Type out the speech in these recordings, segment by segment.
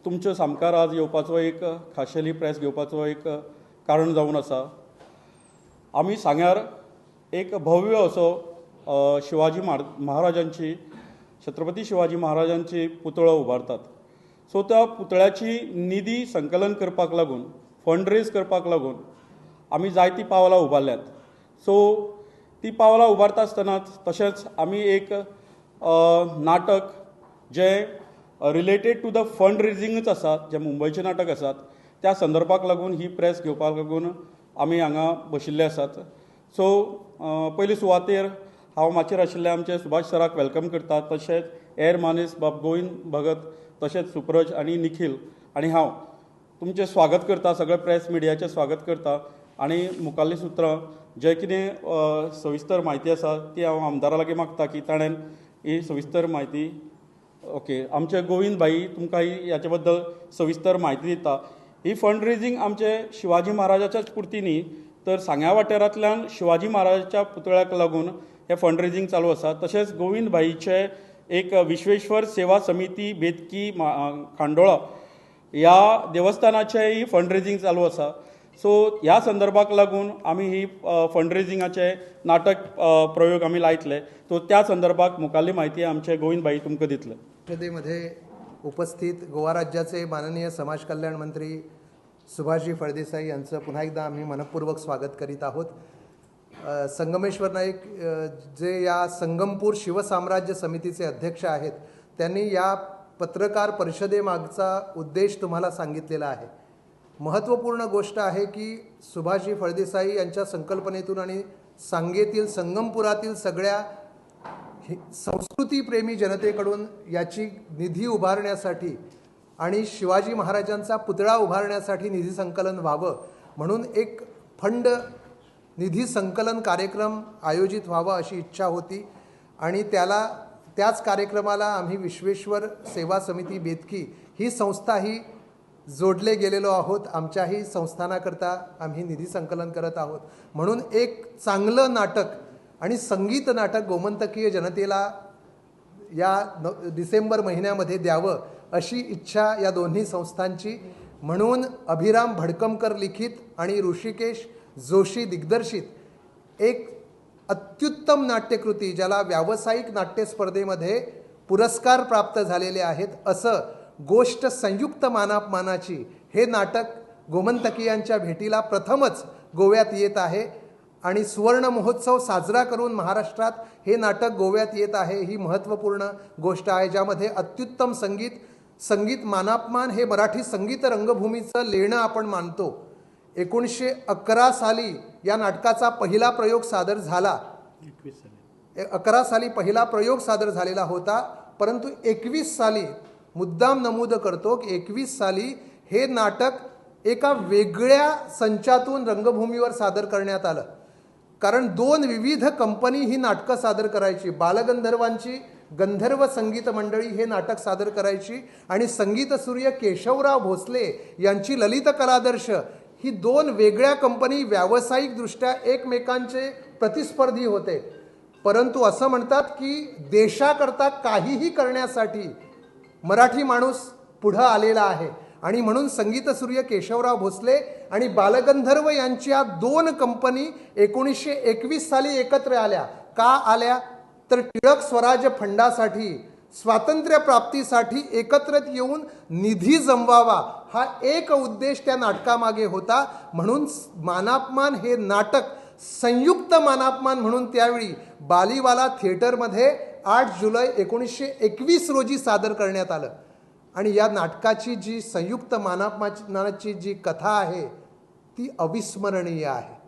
तुमच्या सामकार आज येवपाचो एक खाशेली प्रेस घेवपाचो एक कारण जावन आसा। आमी सांग्यार एक भव्य असो शिवाजी महाराजांची छत्रपती शिवाजी महाराजांची पुतळो उबारतात। सो त्या पुतळ्याची निधी संकलन करपाक लागून फंड रेज करपाक लागून आमी जायती पावलां उबारल्यात। सो ती पावलां उबारता आसतना तशेंच आमी एक नाटक जे रिलेटेड टू द फंड रेजिंगच आसा, जे मुंबयचे नाटक आसात, त्या संदर्भाक लागून ही प्रेस घेवपाक लागून आमी हांगा बशिल्ले आसात। सो पयली सुवातेर हांव माचयेर आशिल्ले आमचे सुभाष सराक वेलकम करता, तशेंच एर मानेस बाब गोविंद भगत, तशेंच सुप्रज आनी निखिल आनी हांव तुमचें स्वागत करता, सगळे प्रेस मिडियाचें स्वागत करता। आनी मुखाल्ली सुत्रां जे कितें सविस्तर म्हायती आसा ती हांव आमदारा लागीं मागता की ताणें ही सविस्तर म्हायती ओके आमचे गोविंद भाई तुमकां ह्याचे बद्दल सविस्तर म्हायती दिता। ही फंड रेजिंग आमचे शिवाजी महाराजाच्याच पुरती न्ही, तर सांग्या वाठारांतल्यान शिवाजी महाराजाच्या पुतळ्याक लागून हे फंड रेजिंग चालू आसा। तशेंच गोविंद भाईचे एक विश्वेश्वर सेवा समिती बेतकी खांडोळा ह्या देवस्थानाचेय फंड रेजिंग चालू आसा। सो ह्या संदर्भाक लागून आमी ही फंड रेजिंगाचे नाटक प्रयोग आमी लायतले। तो त्या संदर्भाक मुखाल्ली म्हायती आमचे गोविंद भाई तुमकां दितले। परिषदेमध्ये उपस्थित गोवा राज्याचे माननीय समाज कल्याण मंत्री सुभाषजी फळदेसाई यांचं पुन्हा एकदा आम्ही मनपूर्वक स्वागत करीत आहोत। संगमेश्वर नाईक जे या संगमपूर शिवसाम्राज्य समितीचे अध्यक्ष आहेत, त्यांनी या पत्रकार परिषदेमागचा उद्देश तुम्हाला सांगितलेला आहे। महत्त्वपूर्ण गोष्ट आहे की सुभाषजी फळदेसाई यांच्या संकल्पनेतून आणि सांगेतील संगमपुरातील सगळ्या संस्कृतीप्रेमी जनतेकडून याची निधी उभारण्यासाठी आणि शिवाजी महाराजांचा पुतळा उभारण्यासाठी निधी संकलन व्हावं म्हणून एक फंड निधी संकलन कार्यक्रम आयोजित व्हावा अशी इच्छा होती। आणि त्याच कार्यक्रमाला आम्ही विश्वेश्वर सेवा समिती बेतकी ही संस्थाही जोडले गेलेलो आहोत। आमच्याही संस्थानाकरता आम्ही निधी संकलन करत आहोत। म्हणून एक चांगलं नाटक आणि संगीत नाटक गोमंतकीय जनतेला या डिसेंबर महिन्यामध्ये द्यावं अशी इच्छा या दोन्ही संस्थांची। म्हणून अभिराम भडकमकर लिखित आणि ऋषिकेश जोशी दिग्दर्शित एक अत्युत्तम नाट्यकृती, ज्याला व्यावसायिक नाट्य स्पर्धेमध्ये पुरस्कार प्राप्त झालेले आहेत, असं गोष्ट संयुक्त मानापमानाची हे नाटक गोमंतकीयांच्या भेटीला प्रथमच गोव्यात येत आहे। आणि सुवर्ण महोत्सव साजरा करून महाराष्ट्रात हे नाटक गोव्यात येत आहे, ही महत्त्वपूर्ण गोष्ट आहे, ज्यामध्ये अत्युत्तम संगीत मानापमान हे मराठी संगीत रंगभूमीचं लेणं आपण मानतो। 1911 साली या नाटकाचा पहिला प्रयोग सादर झाला। 11 साली पहिला प्रयोग सादर झालेला होता, परंतु 21 साली मुद्दाम नमूद करतो की 21 साली हे नाटक एका वेगळ्या संचातून रंगभूमीवर सादर करण्यात आलं। कारण 2 विविध कंपनी ही नाटकं सादर करायची। बालगंधर्वांची गंधर्व संगीत मंडळी हे नाटक सादर करायची आणि संगीतसूर्य केशवराव भोसले यांची ललित कलादर्श ही 2 वेगळ्या कंपनी व्यावसायिकदृष्ट्या एकमेकांचे प्रतिस्पर्धी होते। परंतु असं म्हणतात की देशाकरता काहीही करण्यासाठी मराठी माणूस पुढं आलेला आहे आणि म्हणून संगीतसूर्य केशवराव भोसले आणि बालगंधर्व यांच्या 2 कंपनी 1921 साली एकत्र आल्या। का आल्या? तर टिळक स्वराज्य फंडासाठी, स्वातंत्र्य प्राप्तीसाठी एकत्रित येऊन निधी जमवावा हा एक उद्देश त्या नाटकामागे होता। म्हणून मानापमान हे नाटक संयुक्त मानापमान म्हणून त्यावेळी बालीवाला थिएटरमध्ये 8 जुलै 1921 रोजी सादर करण्यात आलं। आणि या नाटकाची जी संयुक्त मानापमानाची जी कथा आहे ती अविस्मरणीय आहे।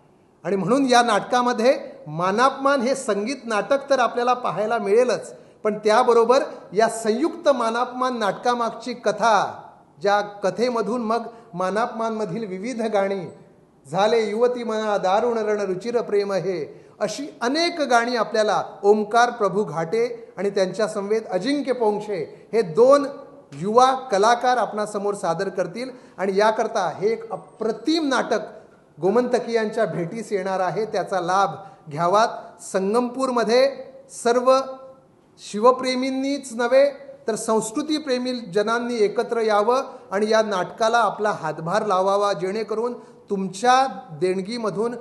आणि म्हणून या नाटकामध्ये मानापमान हे संगीत नाटक तर आपल्याला पाहायला मिळेलच, पण त्याबरोबर या संयुक्त मानापमान नाटकामागची कथा, ज्या कथेमधून मग मानापमानमधील विविध गाणी, झाले युवती मना दारुण रण रुचिर प्रेम हे, अशी अनेक गाणी आपल्याला ओमकार प्रभू घाटे आणि त्यांच्या समवेत अजिंक्य पोंक्षे हे 2 युवा कलाकार आपणासमोर सादर करतील। आणि याकरता हे एक अप्रतिम नाटक गोमंतकीयांच्या भेटीस येणार आहे, त्याचा लाभ घ्यावात। संगमपूरमध्ये सर्व शिवप्रेमींनीच नव्हे तर संस्कृतीप्रेमी जनांनी एकत्र यावं आणि या नाटकाला आपला हातभार लावावा, जेणेकरून तुमच्या देणगीमधून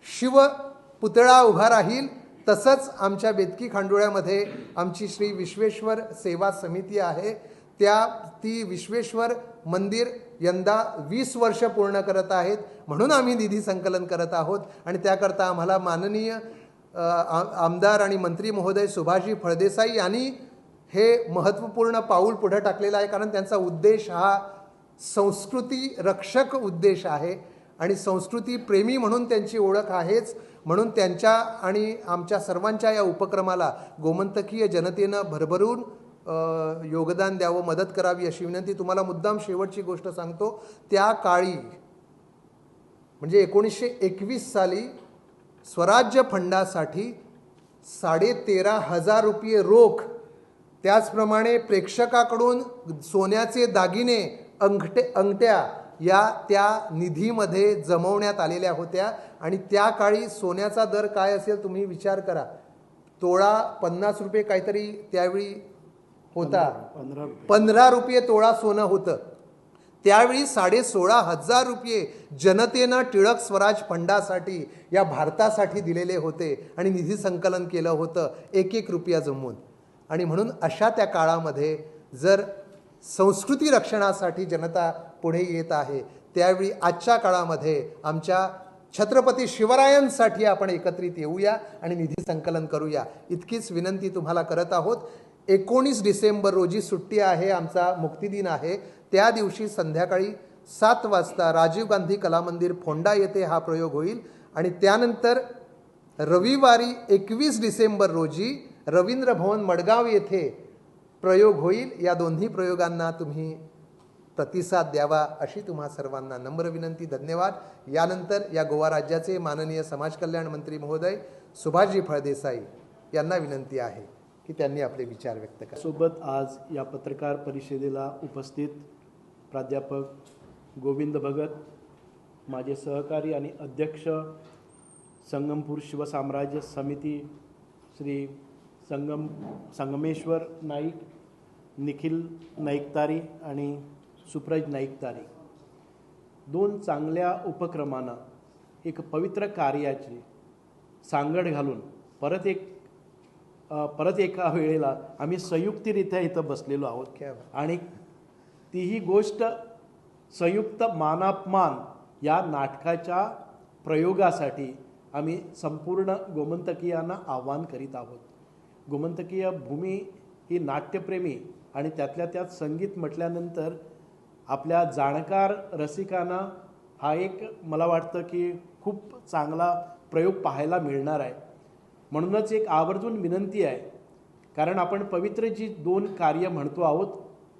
शिव पुतळा उभा राहील. तसंच आमच्या बेतकी खांडोळ्यामध्ये आमची श्री विश्वेश्वर सेवा समिती आहे, ती विश्वेश्वर मंदिर यंदा 20 वर्ष पूर्ण करत आहेत, म्हणून आम्ही निधी संकलन करत आहोत. आणि त्याकरता आम्हाला माननीय आमदार आणि मंत्री महोदय सुभाषजी फळदेसाई यांनी हे महत्त्वपूर्ण पाऊल पुढे टाकलेलं आहे, कारण त्यांचा उद्देश हा संस्कृती रक्षक उद्देश आहे आणि संस्कृती प्रेमी म्हणून त्यांची ओळख आहेच. म्हणून त्यांच्या आणि आमच्या सर्वांच्या या उपक्रमाला गोमंतकीय जनतेनं भरभरून योगदान द्यावं, मदत करावी अशी विनंती. तुम्हाला मुद्दाम शेवटची गोष्ट सांगतो. त्या काळी म्हणजे 1921 साली स्वराज्य फंडासाठी 13,500 रुपये रोख, त्याचप्रमाणे प्रेक्षकाकडून सोन्याचे दागिने, अंगठ्या या त्या निधीमध्ये जमवण्यात आलेल्या होत्या. आणि त्या काळी सोन्याचा दर काय असेल तुम्ही विचार करा. तोळा 50 रुपये काहीतरी त्यावेळी होता, 15 रुपये तोळा सोनं होतं. त्यावेळी 16,500 रुपये जनतेनं टिळक स्वराज फंडासाठी या भारतासाठी दिलेले होते आणि निधी संकलन केलं होतं 1-1 रुपया जमवून. आणि म्हणून अशा त्या काळामध्ये जर संस्कृती रक्षणासाठी जनता पुढे येत आहे, त्यावेळी आजच्या काळामध्ये आमच्या छत्रपती शिवरायांसाठी आपण एकत्रित येऊया आणि निधी संकलन करूया, इतकीच विनंती तुम्हाला करत आहोत. 19 डिसेंबर रोजी सुट्टी आहे, आमचा मुक्तिदिन आहे. त्या दिवशी संध्याकाळी 7 वाजता राजीव गांधी कला मंदिर फोंडा येथे हा प्रयोग होईल. आणि त्यानंतर रविवारी 21 डिसेंबर रोजी रवींद्र भवन मडगाव येथे प्रयोग होईल. या दोन्ही प्रयोगांना तुम्ही प्रतिसाद द्यावा अशी तुम्हा सर्वांना नम्र विनंती. धन्यवाद. यानंतर या गोवा राज्याचे माननीय समाज कल्याण मंत्री महोदय सुभाषजी फळदेसाई यांना विनंती आहे की त्यांनी आपले विचार व्यक्त करा. सोबत आज या पत्रकार परिषदेला उपस्थित प्राध्यापक गोविंद भगत, माझे सहकारी आणि अध्यक्ष संगमपूर शिवसाम्राज्य समिती श्री संगमेश्वर नाईक, निखिल नाईकतारी आणि सुप्रज नाईकतारी, 2 चांगल्या उपक्रमांना एक पवित्र कार्याची सांगड घालून परत एका वेळेला आम्ही संयुक्तरित्या इथं बसलेलो आहोत. आणि तीही गोष्ट संयुक्त मानापमान या नाटकाच्या प्रयोगासाठी आम्ही संपूर्ण गोमंतकीयांना आवाहन करीत आहोत. गोमंतकीय भूमी ही नाट्यप्रेमी आणि त्यातल्या त्यात संगीत म्हटल्यानंतर आपल्या जाणकार रसिकांना हा एक मला वाटतं की खूप चांगला प्रयोग पाहायला मिळणार आहे. म्हणूनच एक आवर्जून विनंती आहे, कारण आपण पवित्र जी 2 कार्य म्हणतो आहोत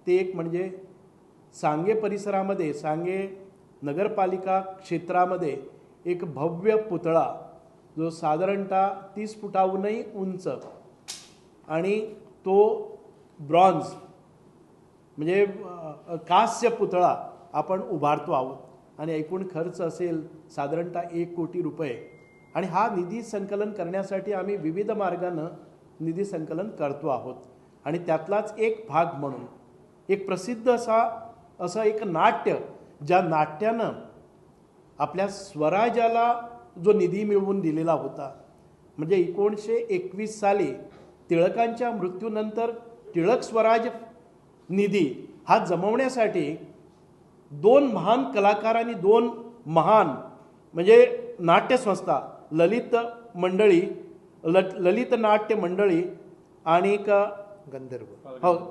ते एक म्हणजे सांगे परिसरामध्ये, सांगे नगरपालिका क्षेत्रामध्ये एक भव्य पुतळा जो साधारणतः 30 फुटाहूनही उंच आणि तो ब्रॉन्झ म्हणजे कांस्य पुतळा आपण उभारतो आहोत. आणि एकूण खर्च असेल साधारणतः 1 कोटी रुपये. आणि हा निधी संकलन करण्यासाठी आम्ही विविध मार्गानं निधी संकलन करतो आहोत. आणि त्यातलाच एक भाग म्हणून एक प्रसिद्ध असं एक नाट्य, ज्या नाट्यानं आपल्या स्वराज्याला जो निधी मिळवून दिलेला होता, म्हणजे 1921 साली टिळकांच्या मृत्यूनंतर टिळक स्वराज निधी हा जमवण्यासाठी 2 महान कलाकारांनी 2 महान म्हणजे नाट्यसंस्था, ललित नाट्य मंडळी आणि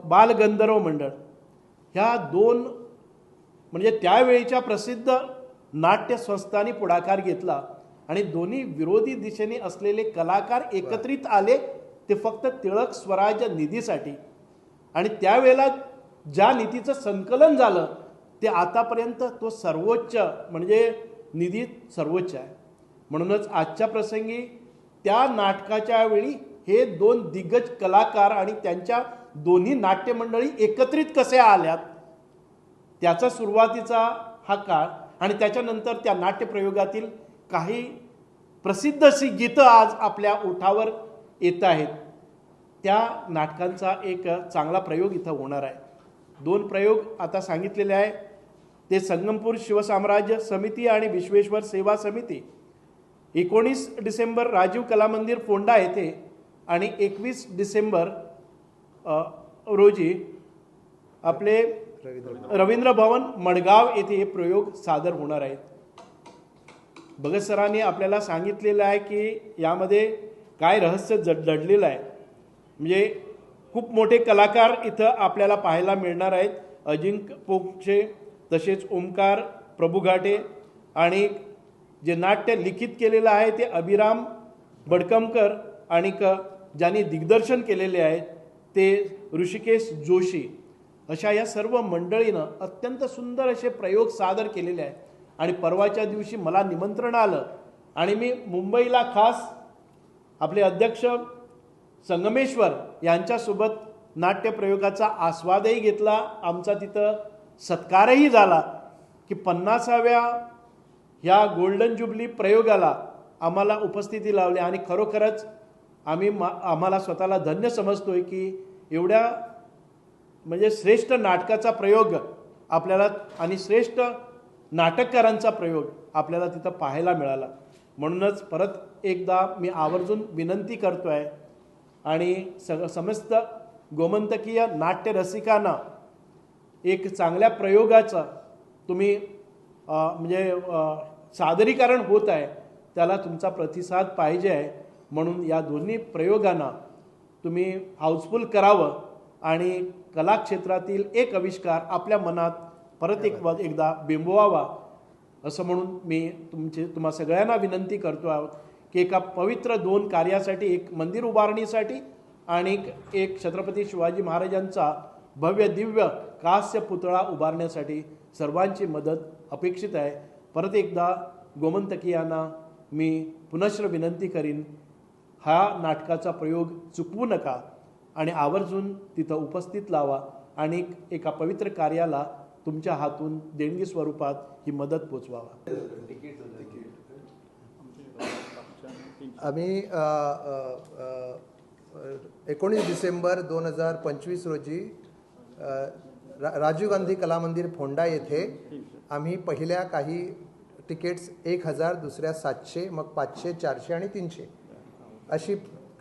बालगंधर्व मंडळ, ह्या 2 म्हणजे त्यावेळीच्या प्रसिद्ध नाट्यसंस्थांनी पुढाकार घेतला आणि दोन्ही विरोधी दिशेने असलेले कलाकार एकत्रित आले ते फक्त टिळक स्वराज्य निधीसाठी. आणि त्यावेळेला ज्या निधीचं संकलन झालं ते आतापर्यंत तो सर्वोच्च म्हणजे निधी सर्वोच्च आहे. म्हणूनच आजच्या प्रसंगी त्या नाटकाच्या वेळी हे 2 दिग्गज कलाकार आणि त्यांच्या दोन्ही नाट्यमंडळी एकत्रित कसे आल्यात त्याचा सुरुवातीचा हा काळ आणि त्याच्यानंतर त्या नाट्यप्रयोगातील काही प्रसिद्ध अशी गीतं आज आपल्या ओठावर येत आहेत. त्या नाटकांचा एक चांगला प्रयोग इथं होणार आहे. 2 प्रयोग आता सांगितलेले आहे. ते संगमपूर शिवसाम्राज्य समिती आणि विश्वेश्वर सेवा समिती 19 डिसेंबर राजीव कला मंदिर फोंडा येथे आणि 21 डिसेंबर रोजी आपले रवींद्र भवन मडगाव येथे हे प्रयोग सादर होणार आहेत. भगत सरांनी आपल्याला सांगितलेलं आहे की यामध्ये काय रहस्य दडलेलं आहे. म्हणजे खूप मोठे कलाकार इथं आपल्याला पाहायला मिळणार आहेत. अजिंक्य पोक्षे, तसेच ओमकार प्रभू घाटे आणि जे नाट्य लिखित केलेलं आहे ते अभिराम बडकमकर आणि ज्यांनी दिग्दर्शन केलेले आहे ते ऋषिकेश जोशी. अशा या सर्व मंडळीनं अत्यंत सुंदर असे प्रयोग सादर केलेले आहेत. आणि परवाच्या दिवशी मला निमंत्रण आलं आणि मी मुंबईला खास आपले अध्यक्ष संगमेश्वर यांच्यासोबत नाट्यप्रयोगाचा आस्वादही घेतला. आमचा तिथं सत्कारही झाला की 50व्या ह्या गोल्डन जुबली प्रयोगाला आम्हाला उपस्थिती लावली. आणि खरोखरच आम्हाला स्वतःला धन्य समजतोय की एवढ्या म्हणजे श्रेष्ठ नाटकाचा प्रयोग आपल्याला आणि श्रेष्ठ नाटककारांचा प्रयोग आपल्याला तिथं पाहायला मिळाला. म्हणूनच परत एकदा मी आवर्जून विनंती करतो आहे आणि समस्त गोमंतकीय नाट्य रसिकांना एक चांगल्या प्रयोगाचा तुम्ही म्हणजे सादरीकरण होत आहे त्याला तुमचा प्रतिसाद पाहिजे आहे. म्हणून या दोन्ही प्रयोगांना तुम्ही हाऊसफुल करावं आणि कलाक्षेत्रातील एक आविष्कार आपल्या मनात परत एकदा बिंबवावा असं म्हणून मी तुम्हा सगळ्यांना विनंती करतो आहोत की एका पवित्र 2 कार्यासाठी, एक मंदिर उभारणीसाठी आणि एक छत्रपती शिवाजी महाराजांचा भव्य दिव्य कांस्य पुतळा उभारण्यासाठी सर्वांची मदत अपेक्षित आहे. परत एकदा गोमंतकीयांना मी पुनश्च विनंती करीन, हा नाटकाचा प्रयोग चुकवू नका आणि आवर्जून तिथं उपस्थित लावा आणि एका पवित्र कार्याला तुमच्या हातून देणगी स्वरूपात ही मदत पोचवावा. आम्ही 19 डिसेंबर 2025 रोजी राजीव गांधी कला मंदिर फोंडा येथे आम्ही पहिल्या काही तिकीट्स 1000, दुसऱ्या 700, मग 500, 400 आणि 300 अशी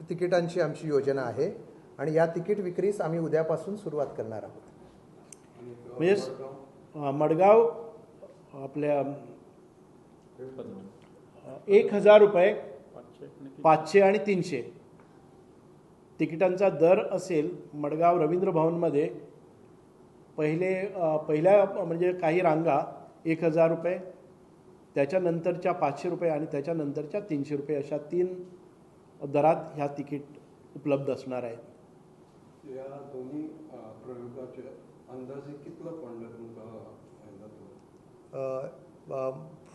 तिकिटांची आमची योजना आहे. आणि या तिकीट विक्रीस आम्ही उद्यापासून सुरुवात करणार आहोत. म्हणजे मडगाव आपल्या 1000 रुपये, 500 आणि 300 तिकिटांचा दर असेल. मडगाव रवींद्र भवनमध्ये पहिल्या म्हणजे काही रांगा 1000 रुपये, त्याच्यानंतरच्या 500 रुपये आणि त्याच्यानंतरच्या 300 रुपये अशा 3 दरात ह्या तिकीट उपलब्ध असणार आहेत. या दोन्ही प्रयोगाचे अंदाजे कितलं फंड तुमका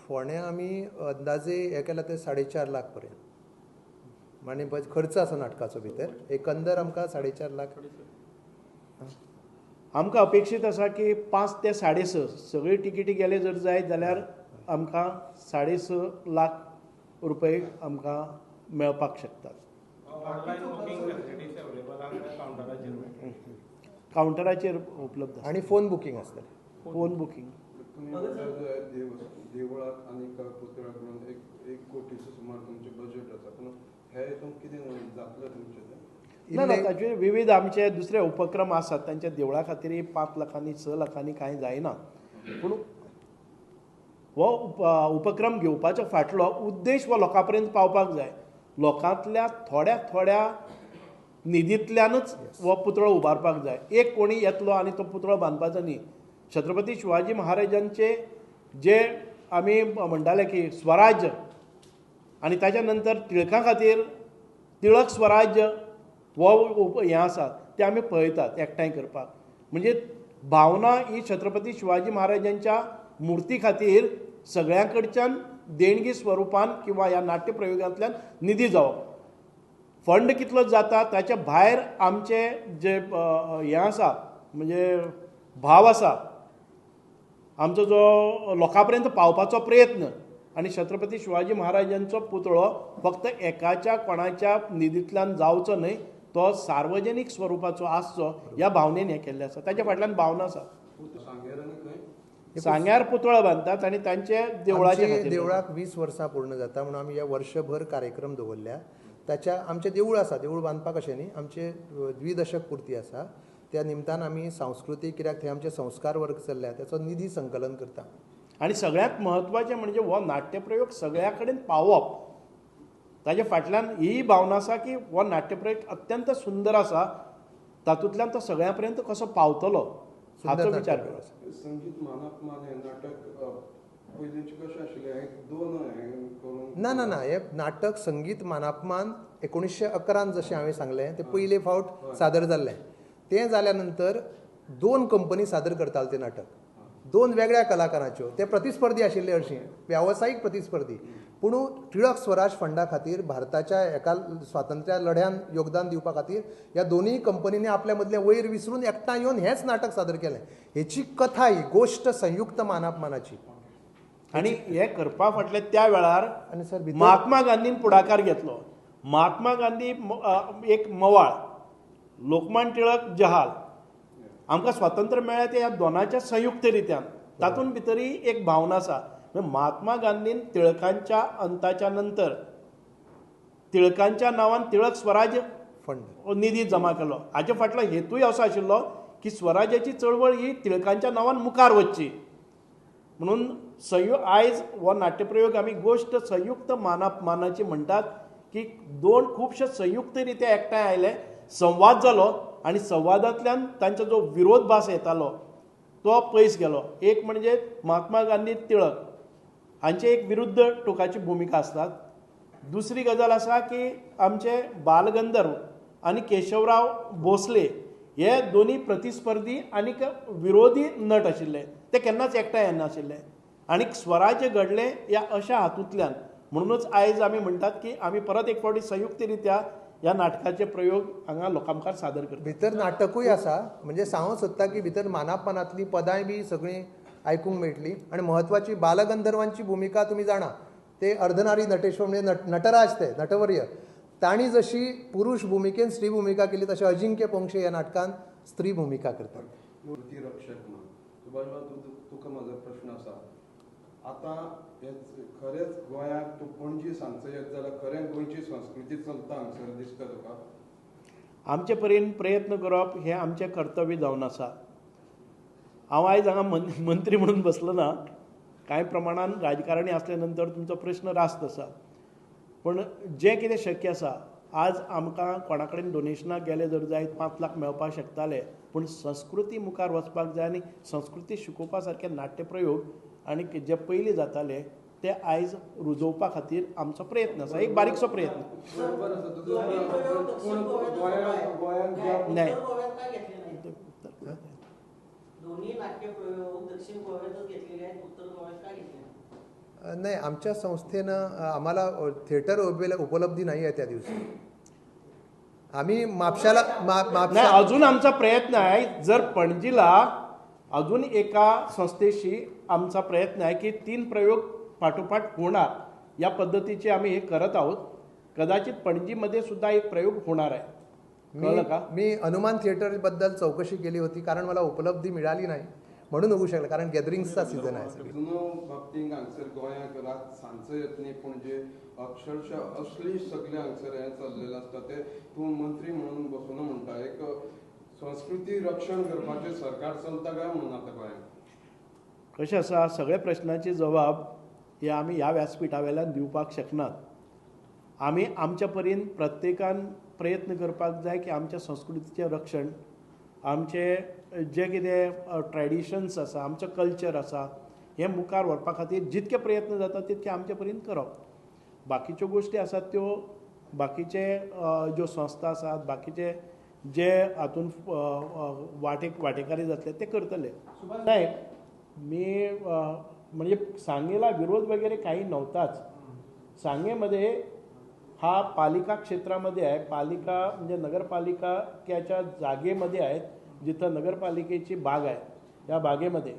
फोण्या आम्ही अंदाजे हे केला ते 4.5 लाख पर्यंत म्हणजे खर्च आसा नाटकाचो भितर एकंदर आमकां 4.5 लाख आमकां अपेक्षीत आसा की 5 ते 6.5 सगळी तिकिटी गेले जर जायत जाल्यार आमकां 6.5 लाख रुपये आमकां मेळपाक शकतात. काउंटराचेर उपलब्ध आणि फोन बुकींग आसतलें. फोन बुकींग देवळात आणि पुतळ्याक म्हणून 1 कोटीचो सुमार तुमचे बजेट आसा. पूण हे हितून कितें जातलें तुमचें? ना ताचे विविध आमचे दुसरे उपक्रम आसात. तांच्या देवळा खातीर 5 लाखांनी 6 लाखांनी कांय जायना. पूण हो उपक्रम घेवपाचो फाटलो उद्देश हो लोकां पर्यंत पावपाक जाय. लोकांतल्या थोड्या निधींतल्यानच हो पुतळो उबारपाक जाय. एक कोणी येतलो आनी तो पुतळो बांदपाचो न्ही. छत्रपती शिवाजी महाराजांचे जे आमी म्हणटाले की स्वराज्य आनी ताच्या नंतर टिळका खातीर टिळक स्वराज्य हो हें आसा तें आमी पळयतात एकठांय करपाक. म्हणजे भावना ही छत्रपती शिवाजी महाराजांच्या मुर्ती खातीर सगळ्यां कडच्यान देणगी स्वरुपान किंवा ह्या नाट्य प्रयोगांतल्यान निधी जावप. फंड कितलो जाता ताच्या भायर आमचे जे हें आसा म्हणजे भाव आसा आमचो जो लोकां पर्यंत पावपाचो प्रयत्न आनी छत्रपती शिवाजी महाराजांचो पुतळो फक्त एकाच्या कोणाच्या निधींतल्यान जावचो न्हय तो सार्वजनीक स्वरुपाचो आसचो ह्या भावनेन हें केल्लें आसा. ताच्या फाटल्यान भावना आसा. सांगेर आनी खंय सांग्यार पुतळो बांदतात आनी तांचे देवळाचे आमचे खातीर देवळाक 20 वर्सां पूर्ण जाता म्हणून आमी ह्या वर्षभर कार्यक्रम दवरल्या. त्याच्या आमचें देवूळ आसा, देवूळ बांदपाक अशें न्ही, आमचे 2 दशक पुर्ती आसा. त्या निमतान आमी सांस्कृतीक, कित्याक थंय आमचे संस्कार वर्ग चल्ल्या, त्याचो निधी संकलन करता. आनी सगळ्यांत म्हत्वाचें म्हणजे हो नाट्यप्रयोग सगळ्या कडेन पावप. ताच्या फाटल्यान ही भावना आसा की हो नाट्यप्रयोग अत्यंत सुंदर आसा, तातूंतल्यान तो सगळ्यां पर्यंत कसो पावतलो हाचो विचार करप. संगीत मानापमान हें नाटक पयलींचे कशें आशिल्लें, हें 2 हें करून ना ना ना, हे नाटक संगीत मानापमान 1911 जशें हांवें सांगलें ते पयले फावट सादर जाल्लें. तें जाल्या नंतर 2 कंपनी सादर करताले तें नाटक, 2 वेगळ्या कलाकारांच्यो. ते प्रतिस्पर्धी आशिल्ले हरशीं, व्यावसायीक प्रतिस्पर्धी. पूण टिळक स्वराज फंडा खातीर, भारताच्या एका स्वातंत्र्य लढ्यान योगदान दिवपा खातीर ह्या दोनूय कंपनींनी आपल्या मदलें वयर विसरून एकठांय येवन हेंच नाटक सादर केलें. हेची कथा, ही गोश्ट संयुक्त मानापमानाची. आनी हें करपा फाटले त्या वेळार आनी सर भितर महात्मा गांधीन पुढाकार घेतलो. महात्मा गांधी एक मवाळ, लोकमान्य टिळक जहाल, आमकां स्वातंत्र्य मेळ्ळें ते ह्या दोनांच्या संयुक्त रित्यान. तातूंत भितरय एक भावना आसा. महात्मा गांधीन टिळकांच्या अंताच्या नंतर टिळकांच्या नांवान टिळक स्वराज फंड निधी जमा केलो. हाचे फाटलो हेतूय असो आशिल्लो की स्वराज्याची चळवळ ही टिळकांच्या नांवान मुखार वचची म्हणून. आयज हो नाट्यप्रयोग आमी गोश्ट संयुक्त मानापमानाची म्हणटात की 2 खुबशे संयुक्त रित्या एकठांय आयले, संवाद जालो आनी संवादांतल्यान तांचो जो विरोध भास येतालो तो पयस गेलो. एक म्हणजे महात्मा गांधी टिळक हांचे एक विरुद्ध टोकाची भुमिका आसतात. दुसरी गजाल आसा की आमचे बालगंधर्व आनी केशवराव भोसले हे दोनी प्रतिस्पर्धी आनीक विरोधी नट आशिल्ले. ते केन्नाच एकठांय येनाशिल्ले आनी स्वराज्य घडलें ह्या अशा हातूंतल्यान. म्हणूनच आयज आमी म्हणटात की आमी परत एक फावटी संयुक्त रित्या ह्या नाटकाचे प्रयोग हांगा लोकां मुखार सादर करतात. भितर नाटकूय आसा, म्हणजे सांगूंक सोदता की भितर मानापमानांतलीं पदांय बी सगळीं आयकूंक मेळटलीं. आनी म्हत्वाची बालगंधर्वांची भुमिका तुमी जाणा, ते अर्धनारी नटेश्वर म्हणजे नटराज, ते नटवर्य, तांणी जशी पुरुश भुमिकेन स्त्री भुमिका केली तशें अजिंक्य पोंक्षे ह्या नाटकांत स्त्री भुमिका करतात. मूर्ती रक्षक म्हणून सुभाष बाब, तुका म्हजो प्रश्न आसा. आतां खरेंच गोंयाक तूं पणजी सांगचो येत जाल्यार खरें गोंयची संस्कृती चलता हांगसर दिसता तुका? आमचे परीन प्रयत्न करप हें आमचें कर्तव्य जावन आसा. हांव आयज हांगा मंत्री म्हणून बसलो ना, कांय प्रमाणान राजकारणी आसले नंतर तुमचो प्रश्न रास्त आसा. पण जें कितें शक्य आसा, आज आमकां कोणा कडेन डोनेशनाक गेले जर जायत 5 लाख मेळपाक शकताले, पूण संस्कृती मुखार वचपाक जाय आनी संस्कृती शिकोवपा सारके नाट्यप्रयोग आनी जे पयलीं जाताले ते आयज रुजोवपा खातीर आमचो प्रयत्न आसा, एक बारीकसो प्रयत्न. बरोबर आसा तुजो, पूण गोंयांत नाही. दोन्ही नाट्यप्रयोग दक्षिण गोव्यातच घेतलेले आहेत, उत्तर गोव्यात काय घेतले? नाही, आमच्या संस्थेनं आम्हाला थिएटर उपलब्धी नाही आहे त्या दिवशी. आम्ही म्हापशाला नाही, अजून आमचा प्रयत्न आहे. जर पणजीला अजून एका संस्थेशी आमचा प्रयत्न आहे की 3 प्रयोग पाठोपाठ होणार या पद्धतीचे आम्ही हे करत आहोत. कदाचित पणजीमध्ये सुद्धा एक प्रयोग होणार आहे. कळलं का? मी हनुमान थिएटर बद्दल चौकशी केली होती, कारण मला उपलब्धी मिळाली नाही म्हणून होऊ शकलं, कारण गॅदरिंग्सचा सीझन आहे. जुनो बाबतींत हांगसर गोंयाक रात सांजचो येतनी पणजे अक्षरशः असली सगळे हांगसर हें चल्लेलें आसता. ते तूं मंत्री म्हणून बसून म्हणटा एक संस्कृती रक्षण करपाचें सरकार चलता काय म्हणून आतां गोंयांत? कशें आसा, सगळे प्रश्नाचे जबाब हे आमी ह्या व्यासपिठा वयल्यान दिवपाक शकनात. आमी आमच्या परीन प्रत्येकान प्रयत्न करपाक जाय की आमच्या संस्कृतीचें रक्षण, आमचे जे कितें ट्रॅडिशन्स आसा, आमचो कल्चर आसा, हे मुखार व्हरपा खातीर जितके प्रयत्न जाता तितके आमचे परीन करप. बाकीच्यो गोश्टी आसात त्यो बाकीचे ज्यो संस्था आसात, बाकीचे जे हातून वांटेकारी जातले ते करतले. नाही, मी म्हणजे सांगेला विरोध वगैरे काही नव्हताच. सांगेमध्ये हा पालिका क्षेत्रामध्ये आहे. पालिका म्हणजे नगरपालिकाच्या जागेमध्ये आहेत, जिथं नगरपालिकेची बाग आहे. या बागेमध्ये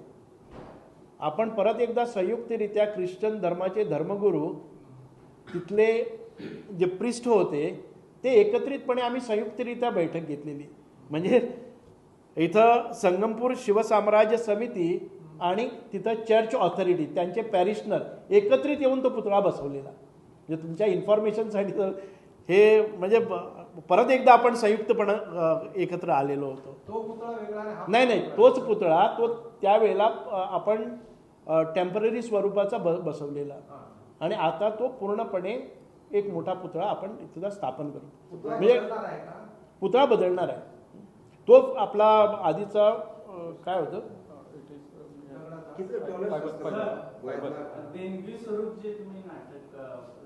आपण परत एकदा संयुक्तरित्या ख्रिश्चन धर्माचे धर्मगुरू, तिथले जे प्रिस्ट होते ते एकत्रितपणे आम्ही संयुक्तरित्या बैठक घेतलेली. म्हणजे इथं संगमपूर शिवसाम्राज्य समिती आणि तिथं चर्च ऑथॉरिटी त्यांचे पॅरिशनर एकत्रित येऊन तो पुतळा बसवलेला. म्हणजे तुमच्या इन्फॉर्मेशनसाठी तर हे म्हणजे परत एकदा आपण संयुक्तपणे एकत्र आलेलो होतो. तो पुतळा वेगळा आणि हा नाही तोच पुतळा तो त्यावेळेला आपण टेम्पररी स्वरूपाचा बसवलेला आणि आता तो पूर्णपणे एक मोठा पुतळा आपण इथं स्थापन करू. म्हणजे पुतळा बदलणार आहे. तो आपला आधीचा काय होतं देणगी स्वरूप जे तुम्ही नाटक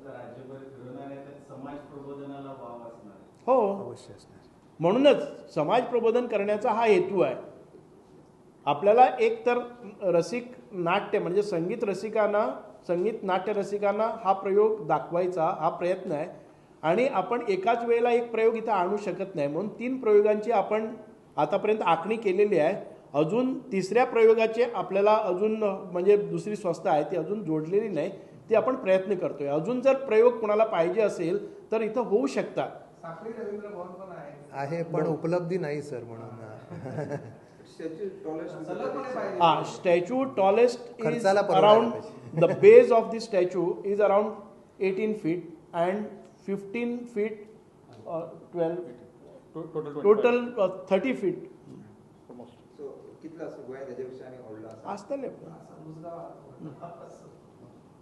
राज्यभर फिरवणार आहे त्यात समाज प्रबोधनाला वाव असणार आहे. हो अवश्य असणार. म्हणूनच समाज प्रबोधन करण्याचा हा हेतू आहे. आपल्याला एक तर रसिक नाट्य म्हणजे संगीत नाट्य रसिकांना हा प्रयोग दाखवायचा हा प्रयत्न आहे आणि आपण एकाच वेळेला एक प्रयोग इथं आणू शकत नाही. म्हणून 3 प्रयोगांची आपण आतापर्यंत आखणी केलेली आहे. अजून 3ऱ्या प्रयोगाचे आपल्याला अजून म्हणजे दुसरी संस्था आहे ती अजून जोडलेली नाही. ती आपण प्रयत्न करतोय. अजून जर प्रयोग कुणाला पाहिजे असेल तर इथं होऊ शकतात. साखळी रवींद्र भवन पण आहे पण उपलब्धी नाही सर म्हणून स्टॅच्यू टॉलेस्ट इज खर्चाला परवडायला around the base of the statue is around 18 feet and 15 feet 12 total 30 feet असतले.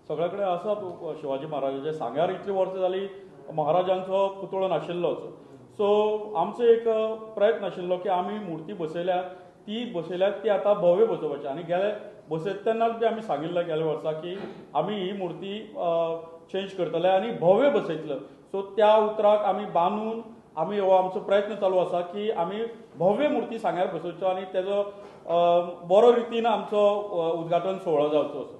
सगळ्याकडे आसा शिवाजी महाराजाचे सांग्यार इतली वर्सां जाली महाराजांचो पुतळो नाशिल्लोच. सो आमचो एक प्रयत्न आशिल्लो की आमी मुर्ती बसयल्यात ती आतां भव्य बसोवपाची आनी गेले बसयता तेन्नाच बी आमी सांगिल्लें गेल्या वर्सा की आमी ही मुर्ती चेंज करतले आनी भव्य बसयतले. सो त्या उतराक आमी बांदून आमी हो आमचो प्रयत्न चालू आसा की आमी भव्य मुर्ती सांग्यार बसोवच्यो आनी तेजो बरो रितीन आमचो उद्घाटन सोहळो जावचो असो.